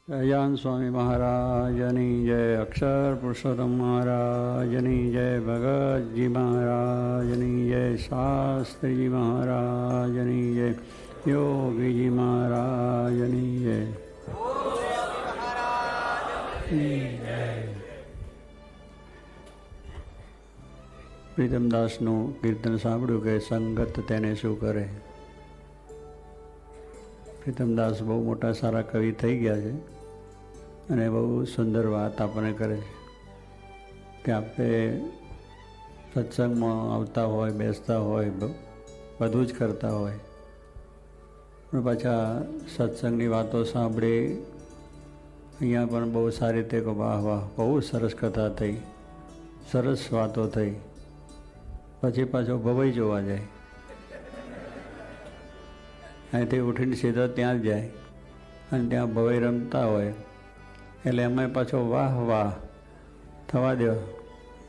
દયાન સ્વામી મહારાજની જય, અક્ષર પુરુષોત્તમ મહારાજની જય, ભગતજી મહારાજની જય, શાસ્ત્રીજી મહારાજની જય, યોગીજી મહારાજની જય. પ્રીતમદાસનું કીર્તન સાંભળ્યું કે સંગત તેને શું કરે. પ્રીતમદાસ બહુ મોટા સારા કવિ થઈ ગયા છે અને બહુ સુંદર વાત આપણને કરે છે કે આપણે સત્સંગમાં આવતા હોય, બેસતા હોય, બધું જ કરતા હોય, પણ પાછા સત્સંગની વાતો સાંભળી અહીંયા પણ બહુ સારી રીતે કહો, વાહ વાહ, બહુ સરસ કથા થઈ, સરસ વાતો થઈ, પછી પાછો ભવાઈ જોવા જાય, અહીંથી ઉઠીને સીધો ત્યાં જ જાય અને ત્યાં ભવાઈ રમતા હોય એટલે એમાં પાછો વાહ વાહ થવા દો,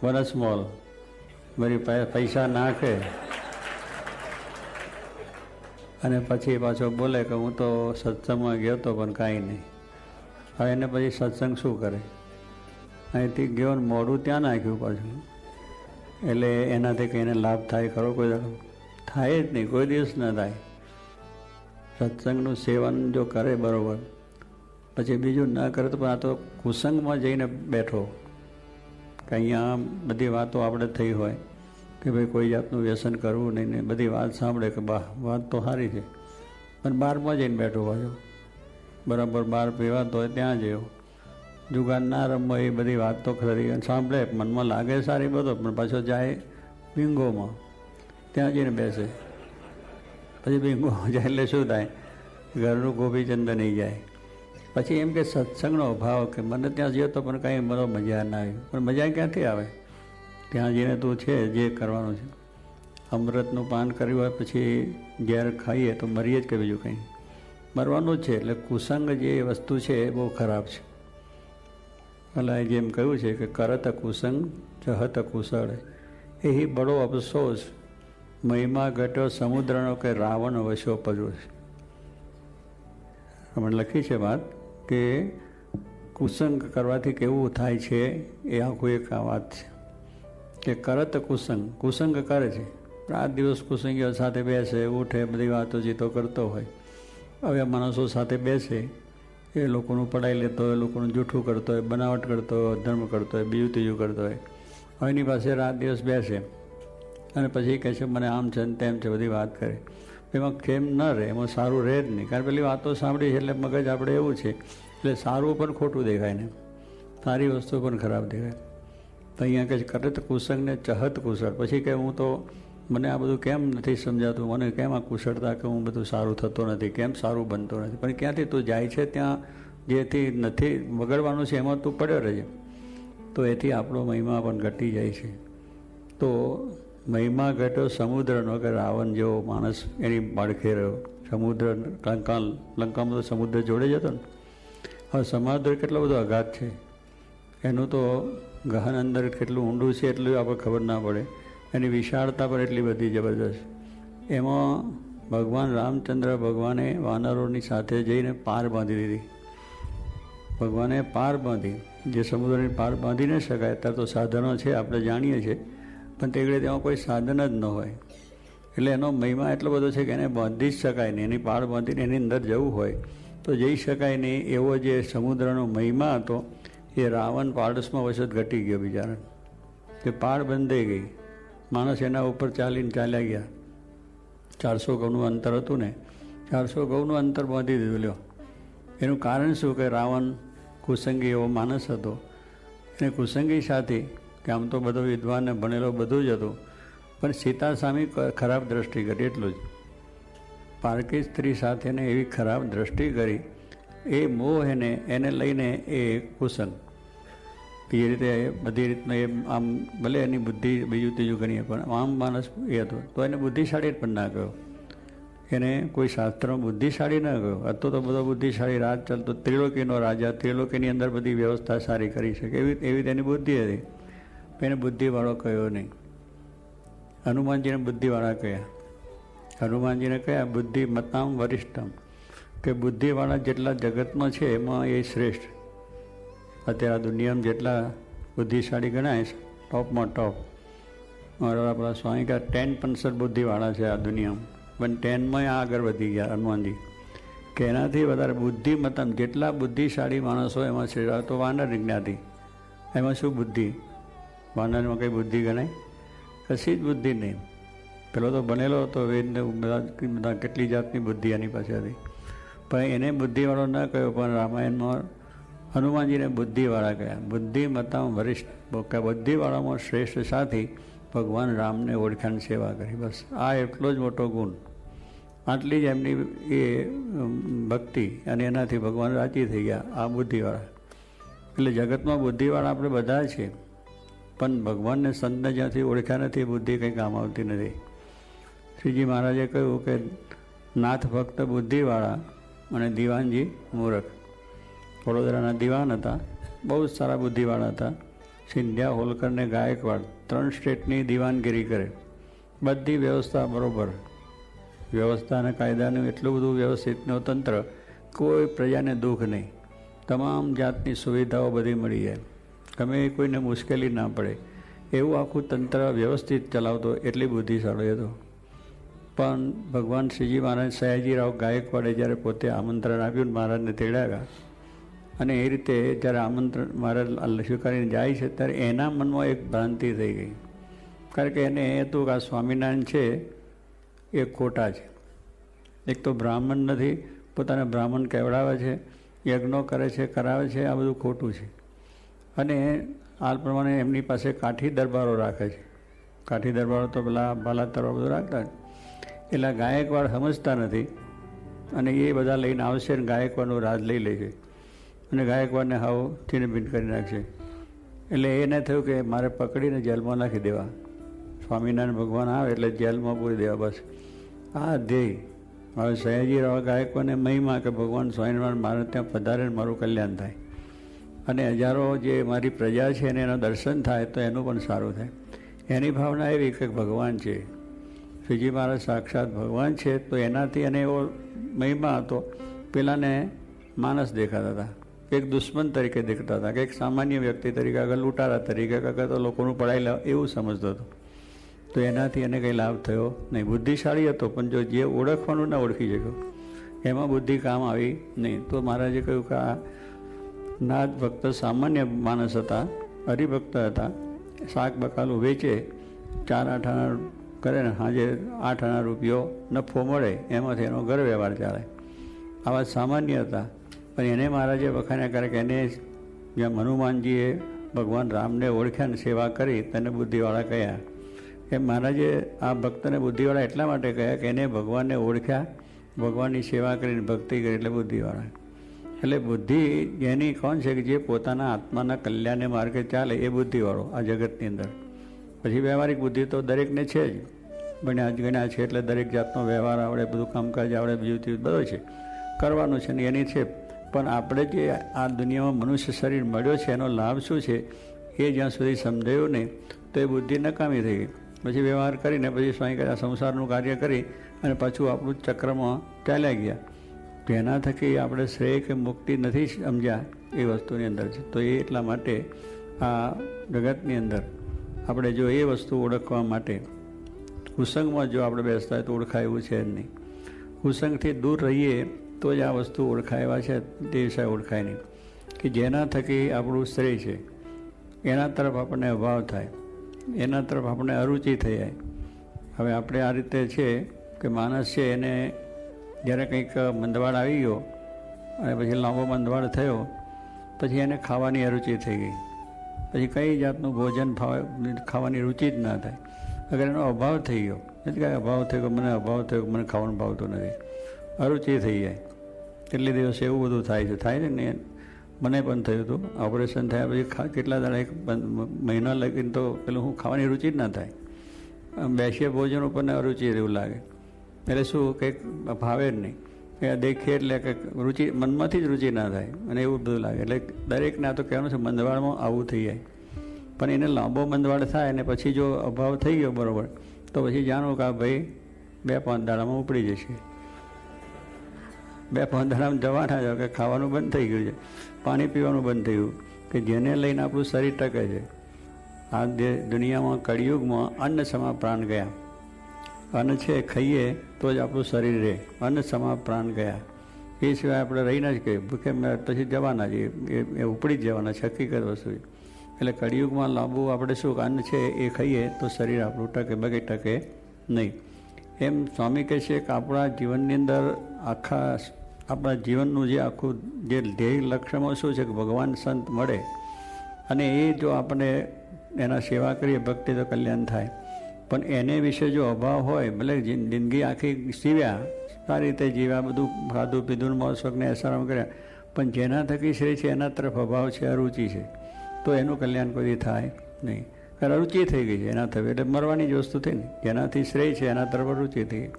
વનસ્મોલ બધી પૈસા નાખે અને પછી પાછો બોલે કે હું તો સત્સંગમાં ગયો હતો પણ કાંઈ નહીં. હવે એને પછી સત્સંગ શું કરે? અહીંથી ગયો ને મોઢું ત્યાં નાખ્યું પાછું, એટલે એનાથી કંઈ એને લાભ થાય ખરો? કોઈ થાય જ નહીં, કોઈ દિવસ ન થાય. સત્સંગનું સેવન જો કરે બરાબર, પછી બીજું ન કરે તો પણ આ તો કુસંગમાં જઈને બેઠો કે અહીંયા બધી વાતો આપણે થઈ હોય કે ભાઈ કોઈ જાતનું વ્યસન કરવું નહીં ને બધી વાત સાંભળે કે બા વાત તો સારી છે, પણ બહારમાં જઈને બેઠો પાછો બરાબર, બહાર પીવાતો હોય ત્યાં જેવો, જુગાર ના રમવો, એ બધી વાત તો ખરી સાંભળે, મનમાં લાગે સારી બધો, પણ પાછો જાય બિંગોમાં, ત્યાં જઈને બેસે. પછી બિંગો જાય એટલે શું થાય? ઘરનું ગોપીચંદ નહીં જાય. પછી એમ કે સત્સંગનો અભાવ, કે મને ત્યાં જયો તો પણ કાંઈ મને મજા ના આવી. પણ મજા ક્યાંથી આવે? ત્યાં જઈને તું છે જે કરવાનું છે. અમૃતનું પાન કર્યું હોય પછી ઝેર ખાઈએ તો મરીએ જ કે બીજું કંઈ મરવાનું જ છે. એટલે કુસંગ જે વસ્તુ છે એ બહુ ખરાબ છે. ભલા જેમ કહ્યું છે કે કરત કુસંગ ચહત કુશળ એ બડો અફસોસ મહિમા ઘટ્યો સમુદ્રનો કે રાવણ વશો પડ્યો છે. હમણાં લખી છે વાત કે કુસંગ કરવાથી કેવું થાય છે, એ આખું એક આ વાત છે કે કરત કુસંગ, કુસંગ કરે છે, રાત દિવસ કુસંગીઓ સાથે બેસે, ઉઠે, બધી વાતો જીતો કરતો હોય. હવે માણસો સાથે બેસે, એ લોકોનું પડાઈ લેતો હોય, લોકોનું જૂઠું કરતો હોય, બનાવટ કરતો હોય, ધર્મ કરતો હોય, બીજું ત્રીજું કરતો હોય. હવે એની પાસે રાત દિવસ બેસે અને પછી કહે છે મને આમ છે ને તેમ છે, બધી વાત કરે. એમાં કેમ ન રહે? એમાં સારું રહે જ નહીં. કારણ પેલી વાતો સાંભળી છે એટલે મગજ આપણે એવું છે, એટલે સારું પણ ખોટું દેખાય ને સારી વસ્તુ પણ ખરાબ દેખાય. તો અહીંયા કહે છે કરત કુસંગને ચહત કુશળ. પછી કે હું તો મને આ બધું કેમ નથી સમજાતું, મને કેમ આ કુશળતા કે હું બધું સારું થતો નથી, કેમ સારું બનતો નથી. પણ ક્યાંથી તું જાય છે ત્યાં જેથી નથી બગડવાનું છે એમાં તું પડ્યો રહેજે, તો એથી આપણો મહિમા પણ ઘટી જાય છે. તો મહિમા ઘટ્યો સમુદ્રનો કે રાવણ જેવો માણસ એની બાળખે રહ્યો. સમુદ્ર લંકામાં તો સમુદ્ર જોડે જતો ને. હવે સમુદ્ર કેટલો બધો અઘાત છે, એનું તો ગહન અંદર કેટલું ઊંડું છે એટલું આપણે ખબર ના પડે. એની વિશાળતા પણ એટલી બધી જબરદસ્ત. એમાં ભગવાન રામચંદ્ર ભગવાને વાનરોની સાથે જઈને પાર બાંધી દીધી. ભગવાને પાર બાંધી, જે સમુદ્રની પાર બાંધી ન શકાય. અત્યારે તો સાધનો છે આપણે જાણીએ છીએ, પણ તે ઘડી તેમાં કોઈ સાધન જ ન હોય. એટલે એનો મહિમા એટલો બધો છે કે એને બાંધી જ શકાય નહીં. એની પાળ બાંધીને એની અંદર જવું હોય તો જઈ શકાય નહીં. એવો જે સમુદ્રનો મહિમા હતો એ રાવણ પાડસમાં વખત ઘટી ગયો બિચારા, કે પાળ બંધાઈ ગઈ. માણસ એના ઉપર ચાલ્યા ગયા. 400 ગૌનું અંતર હતું ને, 400 ગૌનું અંતર બાંધી દીધું. લ્યો, એનું કારણ શું? કે રાવણ કુસંગી એવો માણસ હતો. એને કુસંગી સાથે, કે આમ તો બધો વિદ્વાન ને ભણેલો બધું જ હતું, પણ સીતા સામે ખરાબ દ્રષ્ટિ કરી, એટલું જ. પારકી સ્ત્રી સાથે એવી ખરાબ દ્રષ્ટિ કરી, એ મોહ એને લઈને એ કુસંગ. એ રીતે બધી રીતના એ આમ ભલે એની બુદ્ધિ બીજું ત્રીજું ગણીએ, પણ આમ માણસ એ હતો તો એને બુદ્ધિશાળી પણ ના કહ્યો. એને કોઈ શાસ્ત્રમાં બુદ્ધિશાળી ન કહ્યો. હતો તો બધો બુદ્ધિશાળી, રાજ ચાલતો, ત્રિલોકીનો રાજા, ત્રિલોકીની અંદર બધી વ્યવસ્થા સારી કરી શકે એવી તેની બુદ્ધિ હતી. એને બુદ્ધિવાળો કહ્યો નહીં. હનુમાનજીને બુદ્ધિવાળા કહ્યા. હનુમાનજીને કહ્યા બુદ્ધિ મતામ વરિષ્ઠમ, કે બુદ્ધિવાળા જેટલા જગતમાં છે એમાં એ શ્રેષ્ઠ. અત્યારે આ દુનિયામાં જેટલા બુદ્ધિશાળી ગણાય છે ટોપમાં ટોપ, આપણા સ્વામી કે 10% બુદ્ધિવાળા છે આ દુનિયામાં, પણ 10માં આગળ વધી ગયા હનુમાનજી. કે એનાથી વધારે બુદ્ધિમત્તમ જેટલા બુદ્ધિશાળી માણસો એમાં છે તો વાનર જ્ઞાતિ. એમાં શું બુદ્ધિ? વાનરમાં કંઈ બુદ્ધિ ગણાય? કશી જ બુદ્ધિ નહીં. પેલો તો બનેલો હતો વેદને બધા કેટલી જાતની બુદ્ધિ એની પાસે હતી, પણ એને બુદ્ધિવાળો ન કહ્યો, પણ રામાયણમાં હનુમાનજીને બુદ્ધિવાળા કહ્યા. બુદ્ધિમત્તામાં વરિષ્ઠ, બુદ્ધિવાળામાં શ્રેષ્ઠ સાથી ભગવાન રામને ઓળખાણ સેવા કરી. બસ આ એટલો જ મોટો ગુણ, આટલી જ એમની એ ભક્તિ, અને એનાથી ભગવાન રાજી થઈ ગયા આ બુદ્ધિવાળા. એટલે જગતમાં બુદ્ધિવાળા આપણે બધા છે, પણ ભગવાનને સંતને જ્યાંથી ઓળખ્યા નથી એ બુદ્ધિ કંઈ કામ આવતી નથી. શ્રીજી મહારાજે કહ્યું કે નાથ ભક્ત બુદ્ધિવાળા અને દિવાનજી મૂરખ. વડોદરાના દિવાન હતા, બહુ જ સારા બુદ્ધિવાળા હતા. સિંધિયા, હોલકર ને ગાયકવાડ 3 સ્ટેટની દિવાનગીરી કરે. બધી વ્યવસ્થા બરાબર, વ્યવસ્થા અને કાયદાનું એટલું બધું વ્યવસ્થિતનું તંત્ર, કોઈ પ્રજાને દુઃખ નહીં, તમામ જાતની સુવિધાઓ બધી મળી જાય, ગમે કોઈને મુશ્કેલી ના પડે એવું આખું તંત્ર વ્યવસ્થિત ચલાવતો, એટલી બુદ્ધિશાળી હતો. પણ ભગવાન શ્રીજી મહારાજ સયાજીરાવ ગાયકવાડે જ્યારે પોતે આમંત્રણ આપ્યું, મહારાજને તેડાવ્યા, અને એ રીતે જ્યારે આમંત્રણ મહારાજ સ્વીકારીને જાય છે ત્યારે એના મનમાં એક ભ્રાંતિ થઈ ગઈ. કારણ કે એને એ હતું કે આ સ્વામિનારાયણ છે એ ખોટા છે. એક તો બ્રાહ્મણ નથી, પોતાને બ્રાહ્મણ કહેવડાવે છે, યજ્ઞો કરે છે, કરાવે છે, આ બધું ખોટું છે. અને આ પ્રમાણે એમની પાસે કાઠી દરબારો રાખે છે. કાઠી દરબારો તો પેલા બાલા તરવા બધું રાખતા, એટલે ગાયકવાડ સમજતા નથી, અને એ બધા લઈને આવશે ને ગાયકવાડનું રાજ લઈ લે છે, અને ગાયકવાડને હાવ છીનભીન કરી નાખશે. એટલે એને થયું કે મારે પકડીને જેલમાં નાખી દેવા, સ્વામિનારાયણ ભગવાન આવે એટલે જેલમાં પૂરી દેવા, બસ આ ધ્યેય. હવે સયાજીરાવ ગાયકવાડને મહિમા કે ભગવાન સ્વામિનારાયણ મારે ત્યાં પધારે ને મારું કલ્યાણ થાય, અને હજારો જે મારી પ્રજા છે એને એનું દર્શન થાય તો એનું પણ સારું થાય. એની ભાવના એવી કે ભગવાન છે, શ્રીજી મહારાજ સાક્ષાત ભગવાન છે, તો એનાથી એને એવો મહિમા હતો. પેલાને માણસ દેખાતા હતા, એક દુશ્મન તરીકે દેખતા હતા, કે એક સામાન્ય વ્યક્તિ તરીકે, આગળ લૂંટારા તરીકે, કાં તો લોકોનું પડાઈ લાવ એવું સમજતો હતો. તો એનાથી એને કંઈ લાભ થયો નહીં. બુદ્ધિશાળી હતો, પણ જો જે ઓળખવાનું ના ઓળખી શક્યો એમાં બુદ્ધિ કામ આવી નહીં. તો મહારાજે કહ્યું કે આ નાથ ભક્ત સામાન્ય માણસ હતા, હરિભક્ત હતા, શાક બકાલું વેચે, 4-8 આના કરે ને સાંજે 8 આના રૂપિયો નફો મળે, એમાંથી એનો ઘર વ્યવહાર ચાલે. આવા સામાન્ય હતા. પણ એને મહારાજે વખાણ્યા કરે કે એને જેમ હનુમાનજીએ ભગવાન રામને ઓળખ્યા ને સેવા કરી, તેને બુદ્ધિવાળા કહ્યા. એમ મહારાજે આ ભક્તને બુદ્ધિવાળા એટલા માટે કહ્યા કે એને ભગવાનને ઓળખ્યા, ભગવાનની સેવા કરીને ભક્તિ કરી, એટલે બુદ્ધિવાળા. એટલે બુદ્ધિ એની કોણ છે કે જે પોતાના આત્માના કલ્યાણને માર્ગે ચાલે, એ બુદ્ધિવાળો આ જગતની અંદર. પછી વ્યવહારિક બુદ્ધિ તો દરેકને છે જ, ભણ્યા ગણ્યા છે એટલે દરેક જાતનો વ્યવહાર આવડે, બધું કામકાજ આવડે, બીજું બધું છે, કરવાનું છે ને એની છે. પણ આપણે જે આ દુનિયામાં મનુષ્ય શરીર મળ્યો છે એનો લાભ શું છે એ જ્યાં સુધી સમજાયું નહીં તો એ બુદ્ધિ નકામી થઈ ગઈ. પછી વ્યવહાર કરીને પછી સ્વામી સંસારનું કાર્ય કરી અને પાછું આપણું ચક્રમાં ચાલ્યા ગયા. તો એના થકી આપણે શ્રેય કે મુક્તિ નથી સમજ્યા એ વસ્તુની અંદર છે. તો એ એટલા માટે આ જગતની અંદર આપણે જો એ વસ્તુ ઓળખવા માટે કુસંગમાં જો આપણે બેસતા હોય તો ઓળખાય એવું છે જ નહીં. કુસંગથી દૂર રહીએ તો જ આ વસ્તુ ઓળખાય એવા છે, તે વિષય ઓળખાય નહીં. કે જેના થકી આપણું શ્રેય છે એના તરફ આપણને અભાવ થાય, એના તરફ આપણે અરુચિ થઈ જાય. હવે આપણે આ રીતે છે કે માણસ છે એને જ્યારે કંઈક મંદવાડ આવી ગયો અને પછી લાંબો મંદવાડ થયો, પછી એને ખાવાની અરુચિ થઈ ગઈ, પછી કઈ જાતનું ભોજન ખાવાની રુચિ જ ના થાય. અગર એનો અભાવ થઈ ગયો, એટલે કે અભાવ થયો, મને અભાવ થયો, મને ખાવાનું ભાવતું નથી, અરુચિ થઈ જાય. કેટલી દિવસ એવું બધું થાય છે ને. મને પણ થયું હતું, ઓપરેશન થયા પછી કેટલા દાડા, 1 મહિના લગીને તો પેલું હું ખાવાની રુચિ જ ના થાય, બેસીએ ભોજન ઉપરને અરુચિ એવું લાગે. એટલે શું કંઈક ભાવે જ નહીં, દેખીએ એટલે કંઈક રુચિ મનમાંથી જ રુચિ ના થાય, અને એવું બધું લાગે. એટલે દરેકને આ તો કહેવાનું છે મંદવાડમાં આવું થઈ જાય. પણ એને લાંબો મંદવાડ થાય અને પછી જો અભાવ થઈ ગયો બરાબર, તો પછી જાણો કે આ ભાઈ 2-5 દાડામાં ઉપડી જશે. 2-15 આમ જવાના છો કે ખાવાનું બંધ થઈ ગયું છે, પાણી પીવાનું બંધ થયું, કે જેને લઈને આપણું શરીર ટકે છે. આ દુનિયામાં કળિયુગમાં અન્ન સમા પ્રાણ ગયા. અન્ન છે ખાઈએ તો જ આપણું શરીર રહે. અન્ન સમા પ્રાણ ગયા, એ સિવાય આપણે રહી ના જ કહીએ ભૂખે પછી જવાના છીએ, એ ઉપડી જ જવાના છે, હકીકત વસ્તુ. એટલે કળિયુગમાં લાંબુ આપણે શું અન્ન છે એ ખાઈએ તો શરીર આપણું ટકે, બગી ટકે નહીં. એમ સ્વામી કહે છે કે આપણા જીવનની અંદર આપણા જીવનનું જે આખું જે ધ્યેય લક્ષ્યમાં શું છે કે ભગવાન સંત મળે અને એ જો આપણે એના સેવા કરીએ, ભક્તિ તો કલ્યાણ થાય. પણ એને વિશે જો અભાવ હોય, ભલે જિંદગી આખી જીવ્યા, સારી રીતે જીવ્યા, બધું ખાધું પીધું, મોજ શોખને એસારામ કર્યા, પણ જેના થકી શ્રેય છે એના તરફ અભાવ છે, અરુચિ છે, તો એનું કલ્યાણ કોઈ થાય નહીં. કારણ અરુચિ થઈ ગઈ છે એના થવી, એટલે મરવાની જ વસ્તુ થઈ ને. જેનાથી શ્રેય છે એના તરફ અરુચિ થઈ ગઈ.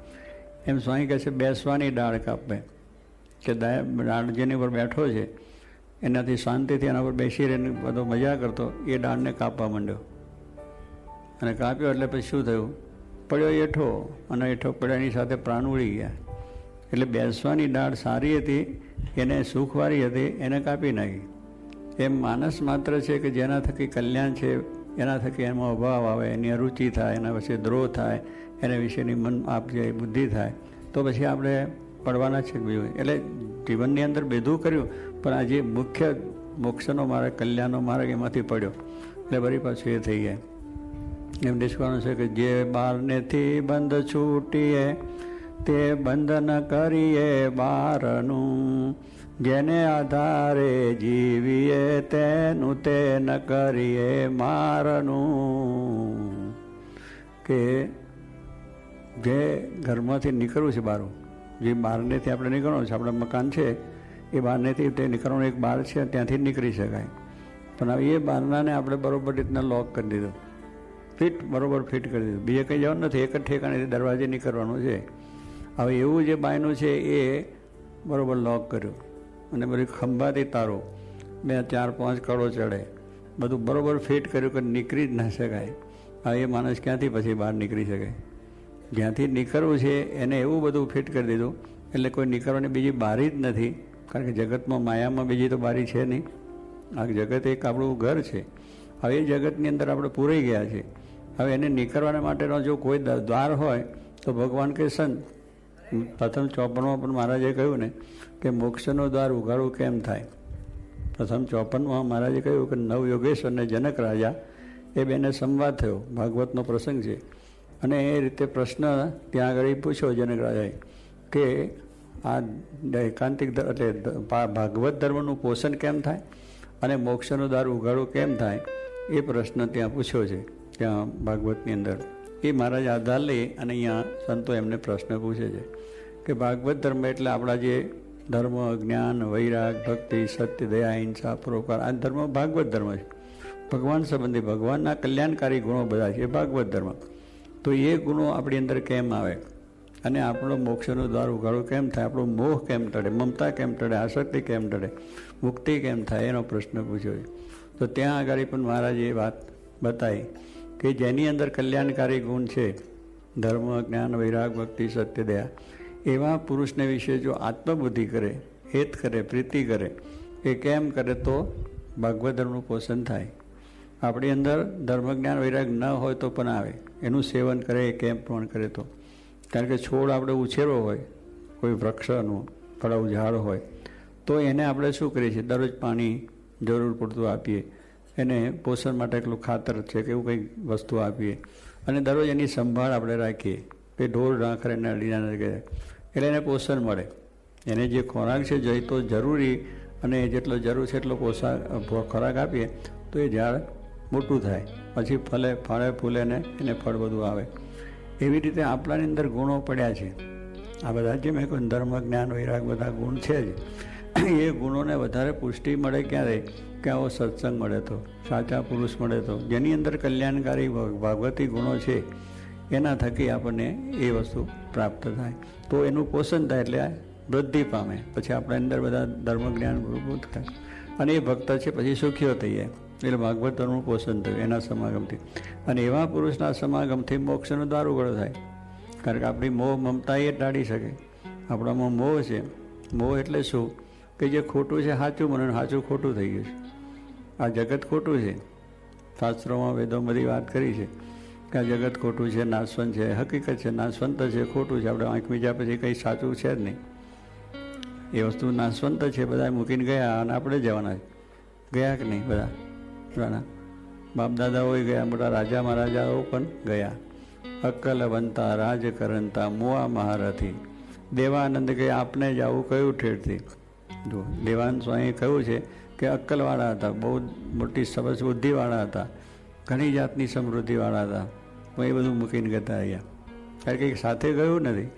એમ સ્વામી કહે છે બેસવાની ડાળ કાપે, કે ડાળ જેની ઉપર બેઠો છે એનાથી શાંતિથી એના પર બેસી રહીને બધો મજા કરતો, એ ડાળને કાપવા માંડ્યો. અને કાપ્યો એટલે પછી શું થયું? પડ્યો એઠો, અને એઠો પડ્યાની સાથે પ્રાણ ઉડી ગયા. એટલે બેસવાની ડાળ સારી હતી, એને સુખવાળી હતી, એને કાપી નાખી. એમ માનસ માત્ર છે કે જેના થકી કલ્યાણ છે, એના થકી એમાં અભાવ આવે, એની અરુચિ થાય, એના પછી દ્રોહ થાય, એના વિશેની મન આપજે બુદ્ધિ થાય, તો પછી આપણે પડવાના છે બીજું. એટલે જીવનની અંદર બેધું કર્યું, પણ આ જે મુખ્ય મોક્ષનો માર્ગ, કલ્યાણનો માર્ગ, એમાંથી પડ્યો એટલે વળી પાછું એ થઈ જાય. એમ દેશવાનું છે કે જે બારનેથી બંધ છૂટીએ તે બંધન કરીએ બારનું, જેને આધારે જીવીએ તેનું તે ન કરીએ મારનું. કે જે ઘરમાંથી નીકળવું છે બહાર, જે બહારનેથી આપણે નીકળવાનું છે, આપણા મકાન છે એ બહારનેથી તે નીકળવાનું એક બહાર છે, ત્યાંથી જ નીકળી શકાય. પણ હવે એ બહારનાને આપણે બરોબર રીતના લોક કરી દીધો, બરોબર ફિટ કરી દીધું. બીજે કંઈ જવાનું નથી, એક જ ઠેકાણેથી દરવાજે નીકળવાનું છે. હવે એવું જે બાયનું છે એ બરોબર લોક કર્યું, અને બધી ખંભાથી તારો 2, 4, 5 કડો ચડે, બધું બરોબર ફિટ કર્યું કે નીકળી જ ના શકાય. હવે એ માણસ ક્યાંથી પછી બહાર નીકળી શકે? જ્યાંથી નીકળવું છે એને એવું બધું ફિટ કરી દીધું, એટલે કોઈ નીકળવાની બીજી બારી જ નથી. કારણ કે જગતમાં, માયામાં બીજી તો બારી છે નહીં. આ જગત એક આપણું ઘર છે. હવે એ જગતની અંદર આપણે પૂરાઈ ગયા છે. હવે એને નીકળવાના માટેનો જો કોઈ દ્વાર હોય તો ભગવાન કે સંત, પ્રથમ 54માં પણ મહારાજે કહ્યું ને કે મોક્ષનો દ્વાર ઉઘાડું કેમ થાય. પ્રથમ 54માં મહારાજે કહ્યું કે નવયોગેશ અને જનક રાજા એ બેને સંવાદ થયો, ભાગવતનો પ્રસંગ છે. અને એ રીતે પ્રશ્ન ત્યાં આગળ પૂછ્યો જનક રાજાએ કે આ એકાંતિક એટલે ભાગવત ધર્મનું પોષણ કેમ થાય અને મોક્ષનું દ્વાર ઉઘાડું કેમ થાય, એ પ્રશ્ન ત્યાં પૂછ્યો છે ત્યાં ભાગવતની અંદર. એ મહારાજ આધાર લઈ અને અહીંયા સંતો એમને પ્રશ્ન પૂછે છે કે ભાગવત ધર્મ એટલે આપણા જે ધર્મ, જ્ઞાન, વૈરાગ, ભક્તિ, સત્ય, દયા, હિંસા, પરોપકાર, આ ધર્મ ભાગવત ધર્મ છે. ભગવાન સંબંધી, ભગવાનના કલ્યાણકારી ગુણો બધા છે, એ ભાગવત ધર્મ. તો એ ગુણો આપણી અંદર કેમ આવે અને આપણો મોક્ષનું દ્વાર ઉઘાડું કેમ થાય, આપણો મોહ કેમ ટળે, મમતા કેમ ટળે, આસક્તિ કેમ ટળે, મુક્તિ કેમ થાય, એનો પ્રશ્ન પૂછ્યો છે. તો ત્યાં આગળ પણ મહારાજે એ વાત બતાવી કે જેની અંદર કલ્યાણકારી ગુણ છે, ધર્મ, જ્ઞાન, વૈરાગ, ભક્તિ, સત્ય, દયા, એવા પુરુષને વિશે જો આત્મબુદ્ધિ કરે, હેત કરે, પ્રીતિ કરે, એ કેમ કરે તો ભાગવત ધર્મનું પોષણ થાય. આપણી અંદર ધર્મ, જ્ઞાન, વૈરાગ ન હોય તો પણ આવે, એનું સેવન કરે, એ કેમ પણ કરે તો. કારણ કે છોડ આપણે ઉછેરવો હોય, કોઈ વૃક્ષનું ફળાવું ઝાડ હોય, તો એને આપણે શું કરીએ છીએ? દરરોજ પાણી જરૂર પૂરતું આપીએ, એને પોષણ માટે એટલું ખાતર છે કે એવું કંઈક વસ્તુ આપીએ, અને દરરોજ એની સંભાળ આપણે રાખીએ કે ઢોર ઢાંખર એને અડીના ન કરે, એટલે એને પોષણ મળે. એને જે ખોરાક છે જઈ તો જરૂરી, અને જેટલો જરૂર છે એટલો ખોરાક આપીએ તો એ ઝાડ મોટું થાય, પછી ફળે ફૂલે ને એને ફળ બધું આવે. એવી રીતે આપણાની અંદર ગુણો પડ્યા છે. આ બધા જે મેં કહ્યું ધર્મ, જ્ઞાન, વૈરાગ બધા ગુણ છે જ. એ ગુણોને વધારે પુષ્ટિ મળે ક્યારે? કે આવો સત્સંગ મળે તો, સાચા પુરુષ મળે તો, જેની અંદર કલ્યાણકારી ભાગવતી ગુણો છે, એના થકી આપણને એ વસ્તુ પ્રાપ્ત થાય. તો એનું પોષણ થાય એટલે વૃદ્ધિ પામે, પછી આપણા અંદર બધા ધર્મ, જ્ઞાન ભૂત થાય, અને એ ભક્ત છે પછી સુખીઓ થઈ જાય. એટલે ભાગવત ધર્મનું પોષણ થયું એના સમાગમથી. અને એવા પુરુષના સમાગમથી મોક્ષનો દ્વાર ઉઘાડો થાય. કારણ કે આપણી મોહ મમતા એ ટાળી શકે. આપણામાં મોહ છે મોહ એટલે શું કે જે ખોટું છે સાચું મને સાચું ખોટું થઈ ગયું છે. આ જગત ખોટું છે. શાસ્ત્રોમાં વેદોમાં બધી વાત કરી છે કે આ જગત ખોટું છે, નાશવંત છે. હકીકત છે, નાશવંત છે, ખોટું છે. આપણે આંખ મીજા પછી કંઈ સાચું છે જ નહીં. એ વસ્તુ નાશવંત છે. બધા મૂકીને ગયા અને આપણે જવાના છે. ગયા કે નહીં? બધા બાપ દાદાઓ ગયા, મોટા રાજા મહારાજાઓ પણ ગયા. અક્કલવંતા રાજ કરંતા મુઆ મહારથી. દેવાનંદ કે આપને જ આવું કયું ઠેરથી. જો દેવાનંદ સ્વામીએ કહ્યું છે કે અક્કલવાળા હતા, બહુ મોટી સરસ બુદ્ધિવાળા હતા, ઘણી જાતની સમૃદ્ધિવાળા હતા, પણ એ બધું મૂકીને જતા રહ્યા. કારણ કે સાથે ગયું નથી.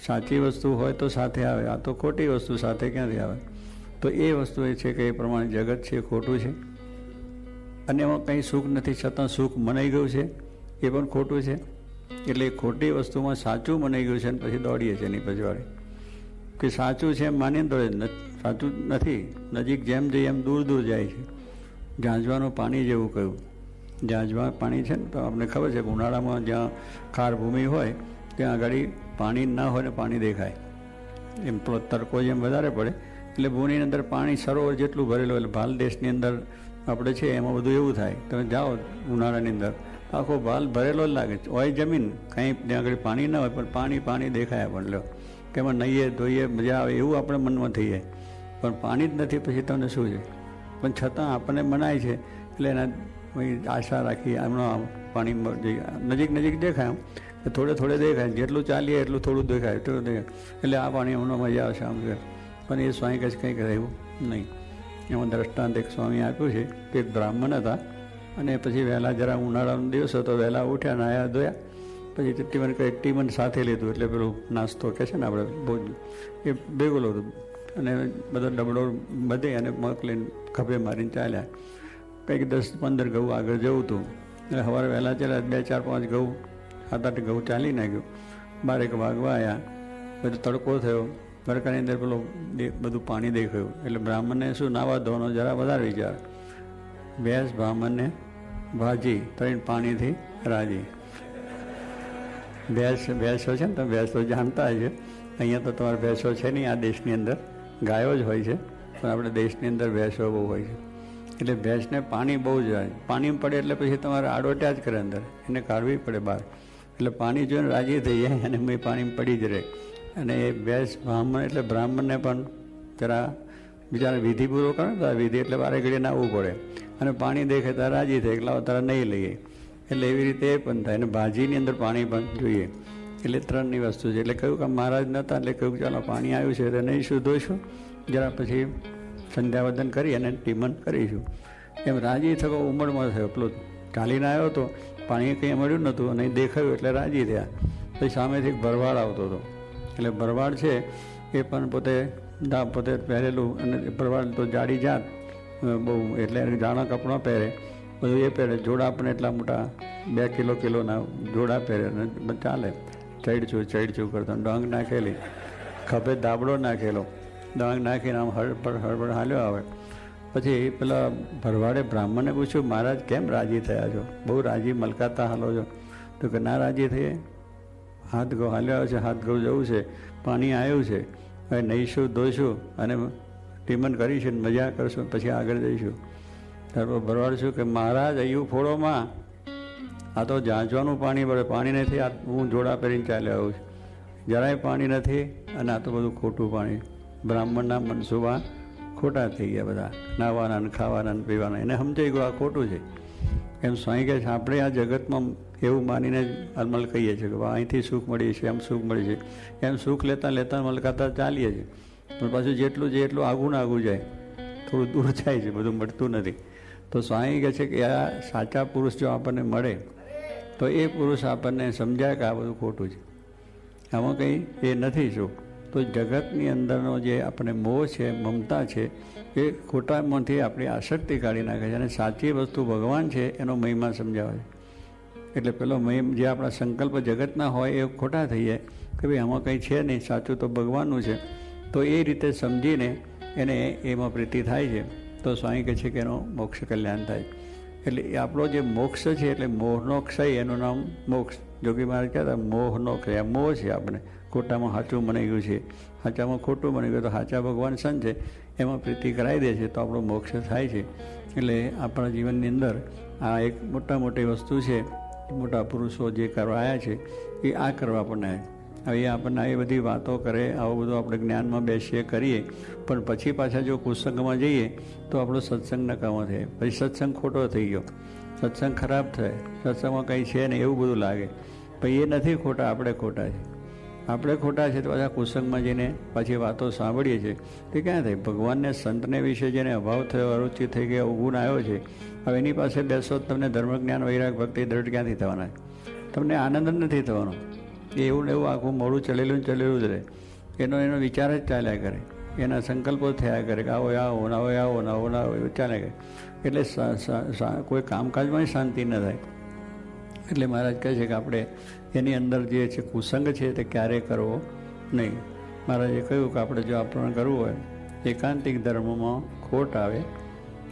સાચી વસ્તુ હોય તો સાથે આવે, આ તો ખોટી વસ્તુ સાથે ક્યાંથી આવે? તો એ વસ્તુ એ છે કે એ પ્રમાણે જગત છે ખોટું છે અને એમાં કંઈ સુખ નથી, છતાં સુખ મનાઈ ગયું છે એ પણ ખોટું છે. એટલે ખોટી વસ્તુમાં સાચું મનાઈ ગયું છે અને પછી દોડીએ છીએ એની પછવાડે કે સાચું છે એમ માનીને દોડે. સાચું નથી. નજીક જેમ જઈએ એમ દૂર દૂર જાય છે. ઝાંઝવાનું પાણી જેવું કહ્યું. ઝાંઝવા પાણી છે ને તો આપણને ખબર છે કે ઉનાળામાં જ્યાં ખાર ભૂમિ હોય ત્યાં આગળ પાણી ના હોય ને પાણી દેખાય. એમ પેલો તડકો જેમ વધારે પડે એટલે ભૂમિની અંદર પાણી સરોવર જેટલું ભરેલું એટલે ભાલ દેશની અંદર આપણે છે એમાં બધું એવું થાય. તમે જાઓ ઉનાળાની અંદર આખો ભાલ ભરેલો જ લાગે છે. હોય જમીન કંઈ ત્યાં આગળ પાણી ના હોય પણ પાણી દેખાય. પણ લો કે એમાં નહીએ ધોઈએ મજા આવે એવું આપણે મનમાં થઈ જાય. પણ પાણી જ નથી પછી તમને શું છે? પણ છતાં આપણને મનાય છે એટલે એના આશા રાખી એમનો પાણી નજીક દેખાય એમ થોડે દેખાય. જેટલું ચાલીએ એટલું થોડું દેખાય એટલે આ પાણી એમનો મજા આવશે આમ છે. પણ એ સ્વામી કહે છે કંઈક રહેવું નહીં. એમાં દ્રષ્ટાંત એક સ્વામી આપ્યું છે કે એક બ્રાહ્મણ હતા અને પછી વહેલા જરા ઉનાળાનો દિવસ હતો, વહેલા ઉઠ્યા, નાયા ધોયા, પછી ટીમન સાથે લીધું એટલે પેલું નાસ્તો કહે છે ને આપણે ભોજ એ ભેગું હતું અને બધો ડબડો બધે અને મોકલીને ખભે મારીને ચાલ્યા. કંઈક 10-15 ઘઉં આગળ જવું હતું એટલે સવારે વહેલા ચાલ્યા. 2-4-5 ઘઉં 7-8 ઘઉં ચાલી નાખ્યું. 12 વાગવા આવ્યા. બધો તડકો થયો. તડકાની અંદર પેલો બધું પાણી દેખાયું એટલે બ્રાહ્મણને શું નાવા ધોવાનો જરા વધારે વિચાર. ભેંસ બ્રાહ્મણને ભાજી તળીને પાણીથી રાજી. ભેંસો છે ને તમે ભેંસો જાણતા છે. અહીંયા તો તમારે ભેંસો છે નહીં. આ દેશની અંદર ગાયો જ હોય છે પણ આપણે દેશની અંદર ભેંસો બહુ હોય છે. એટલે ભેંસને પાણી બહુ જ હોય. પાણી પડે એટલે પછી તમારે આડોટ્યા જ કરે અંદર, એને કાઢવી પડે બહાર. એટલે પાણી જોઈને રાજી થઈ જાય અને મેં પાણી પડી જ રહે. અને એ ભેંસ બ્રાહ્મણ એટલે બ્રાહ્મણને પણ જરા બિચારા વિધિ પૂરો કરે તો આ વિધિ એટલે વારે ઘડીએ નાહવું પડે અને પાણી દેખે ત્યારે રાજી થાય એટલે તારા નહીં લઈએ. એટલે એવી રીતે એ પણ થાય. અને ભાજીની અંદર પાણી પણ જોઈએ. એટલે 3ની વસ્તુ છે. એટલે કહ્યું કે મહારાજ નહોતા એટલે કહ્યું ચાલો પાણી આવ્યું છે તો નહીં શું ધોઈશું, જરા પછી સંધ્યાવંદન કરી અને ટીમન કરીશું. એમ રાજી થયો ઉંમરમાં થયો. પેલો ચાલીને આવ્યો હતો, પાણી કંઈ મળ્યું નહોતું અને દેખાયું એટલે રાજી થયા. પછી સામેથી ભરવાડ આવતો હતો. એટલે ભરવાડ છે એ પણ પોતે પહેરેલું અને ભરવાડ તો જાડી જાત બહુ એટલે જાણા કપડાં પહેરે, બધું એ પહેરે. જોડા પણ એટલા મોટા 2 કિલોના જોડા પહેરે અને ચાલે. ચડચું કરતો, ડોંગ નાખેલી, ખભે દાબડો નાખેલો, ડોંગ નાખીને આમ હળબડ હાલ્યો આવે. પછી પેલા ભરવાડે બ્રાહ્મણને પૂછ્યું મહારાજ કેમ રાજી થયા છો? બહુ રાજી મલકાતા હાલો છો? તો કે ના રાજી થઈએ, હાથ ઘઉં હાલ્યો છે, હાથ ઘઉં જવું છે, પાણી આવ્યું છે, હવે નહીશું ધોઈશું અને ટીમન કરીશું, મજા કરશું, પછી આગળ જઈશું. ત્યારબાદ ભરવાડ શું કે મહારાજ અહીંયા ફોડોમાં આ તો ઝાંઝવાનું પાણી પડે, પાણી નથી. આ હું જોડા પહેરીને ચાલ્યો આવું છું, જરાય પાણી નથી અને આ તો બધું ખોટું પાણી. બ્રાહ્મણના મનસુબા ખોટા થઈ ગયા બધા, નાવાના ને ખાવાના ને પીવાના. એને સમજાઈ ગયું આ ખોટું છે. એમ સ્વામી કહે છે આપણે આ જગતમાં એવું માનીને જ અમલ કહીએ છીએ કે અહીંથી સુખ મળીએ છીએ, એમ સુખ મળે છે, એમ સુખ લેતા મલકાતા ચાલીએ છીએ. પણ પાછું જેટલું છે એટલું આગું ને આગું જાય, થોડું દૂર જાય છે, બધું મળતું નથી. તો સ્વામી કહે છે કે આ સાચા પુરુષ જો આપણને મળે તો એ પુરુષ આપણને સમજાય કે આ બધું ખોટું છે, આમાં કંઈ એ નથી સુખ. તો જગતની અંદરનો જે આપણે મોહ છે, મમતા છે, એ ખોટામાંથી આપણી આસક્તિ કાઢી નાખે છે અને સાચી વસ્તુ ભગવાન છે એનો મહિમા સમજાવે છે. એટલે પેલો જે આપણા સંકલ્પ જગતના હોય એ ખોટા થઈ જાય કે ભાઈ આમાં કંઈ છે નહીં, સાચું તો ભગવાનનું છે. તો એ રીતે સમજીને એને એમાં પ્રીતિ થાય છે. તો સ્વામી કહે છે કે એનો મોક્ષ કલ્યાણ થાય. એટલે એ આપણો જે મોક્ષ છે એટલે મોહનો ક્ષય એનું નામ મોક્ષ. જોગી મહારાજ કહેતા મોહનો ક્ષય, મોહ છે આપણે ખોટામાં સાચું બની ગયું છે, સાચામાં ખોટું બની ગયું, તો સાચા ભગવાન સંત છે એમાં પ્રીતિ કરાવી દે છે તો આપણો મોક્ષ થાય છે. એટલે આપણા જીવનની અંદર આ એક મોટી વસ્તુ છે. મોટા પુરુષો જે કરવા આવ્યા છે એ આ કરવા આપણને આવ્યા. હવે આપણને આવી બધી વાતો કરે, આવું બધું આપણે જ્ઞાનમાં બેસીએ કરીએ, પણ પછી પાછા જો કુસંગમાં જઈએ તો આપણો સત્સંગ નકામો થાય, પછી સત્સંગ ખોટો થઈ ગયો, સત્સંગ ખરાબ થાય, સત્સંગમાં કંઈ છે ને એવું બધું લાગે. પછી એ નથી ખોટા, આપણે ખોટા છે. આપણે ખોટા છે તો પાછા કુસંગમાં જઈને પછી વાતો સાંભળીએ છીએ તે ક્યાં થાય? ભગવાનને સંતને વિશે જેને અભાવ થયો, અરુચિ થઈ ગયો, ગુણ આવ્યો છે, હવે એની પાસે બેસો તમને ધર્મ જ્ઞાન વૈરાગ ભક્તિ દ્રઢ ક્યાંથી થવાના? તમને આનંદ જ નથી થવાનો. એવું ને એવું આખું મોડું ચલેલું જ રહે. એનો વિચાર જ ચાલ્યા કરે, એના સંકલ્પો થયા કરે કે આવો આવો આવો આવો આવો આવો એવું ચાલ્યા કરે. એટલે કોઈ કામકાજમાં શાંતિ ન થાય. એટલે મહારાજ કહે છે કે આપણે એની અંદર જે છે કુસંગ છે તે ક્યારેય કરવો નહીં. મહારાજે કહ્યું કે આપણે જો આપણને કરવું હોય, એકાંતિક ધર્મમાં ખોટ આવે,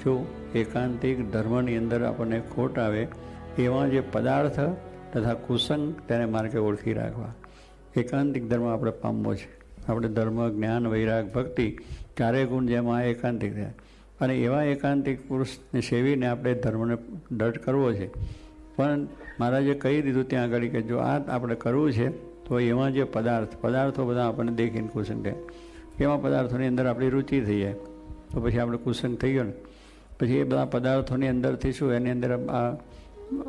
જો એકાંતિક ધર્મની અંદર આપણને ખોટ આવે એવા જે પદાર્થ તથા કુસંગ તેને માર્ગે ઓળખી રાખવા. એકાંતિક ધર્મ આપણે પામવો છે. આપણે ધર્મ, જ્ઞાન, વૈરાગ, ભક્તિ ચારે ગુણ જેમાં એકાંતિક થયા, અને એવા એકાંતિક પુરુષને સેવીને આપણે ધર્મને દઢ કરવો છે. પણ મહારાજે કહી દીધું ત્યાં આગળ કે જો આ આપણે કરવું છે તો એમાં જે પદાર્થો બધા આપણને દેખીને કુસંગ થાય, એવા પદાર્થોની અંદર આપણી રુચિ થઈ જાય તો પછી આપણે કુસંગ થઈ ગયો ને. પછી એ બધા પદાર્થોની અંદરથી શું, એની અંદર આ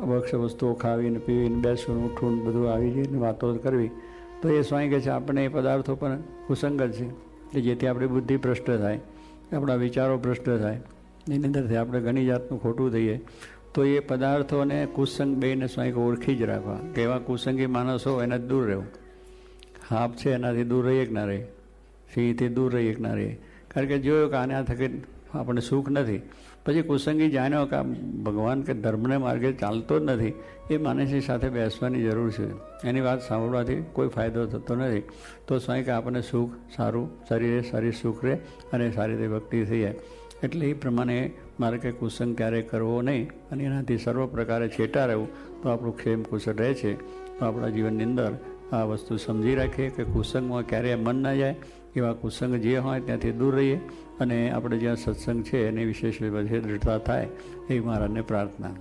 વક્ષ વસ્તુઓ ખાવીને પીવીને બેસવું, ઉઠવું, બધું આવી જઈને વાતો કરવી, તો એ સ્વામી કહે છે આપણે એ પદાર્થો પણ કુસંગ જ છે, કે જેથી આપણી બુદ્ધિ ભ્રષ્ટ થાય, આપણા વિચારો ભ્રષ્ટ થાય, એની અંદરથી આપણે ઘણી જાતનું ખોટું થઈએ. તો એ પદાર્થો અને કુસંગ બેને સ્વામી ઓળખી જ રાખવા, કે એવા કુસંગી માણસો એના દૂર રહેવું. હાપ છે એનાથી દૂર રહીએ કે ના રહીએ, સિંહથી દૂર રહીએ કે ના રહીએ. કારણ કે જોયું કે આના થકી આપણને સુખ નથી, પછી કુસંગી જાણ્યો કે ભગવાન કે ધર્મને માર્ગે ચાલતો જ નથી, એ માણસની સાથે બેસવાની જરૂર છે. એની વાત સાંભળવાથી કોઈ ફાયદો થતો નથી. તો સ્વામી કે આપણને સુખ સારું, શરીરે સારી સુખ રહે અને સારી રીતે ભક્તિ થઈ જાય. એટલે એ પ્રમાણે મારે કંઈ કુસંગ ક્યારેય કરવો નહીં, અને એનાથી સર્વ પ્રકારે છેટા રહેવું તો આપણું ક્ષેમ કુશળ રહે છે. તો આપણા જીવનની અંદર આ વસ્તુ સમજી રાખીએ કે કુસંગમાં ક્યારેય મન ના જાય, એવા કુસંગ જે હોય ત્યાંથી દૂર રહીએ, અને આપણે જ્યાં સત્સંગ છે એની વિશેષ દ્રઢતા થાય એવી મહારાજને પ્રાર્થના.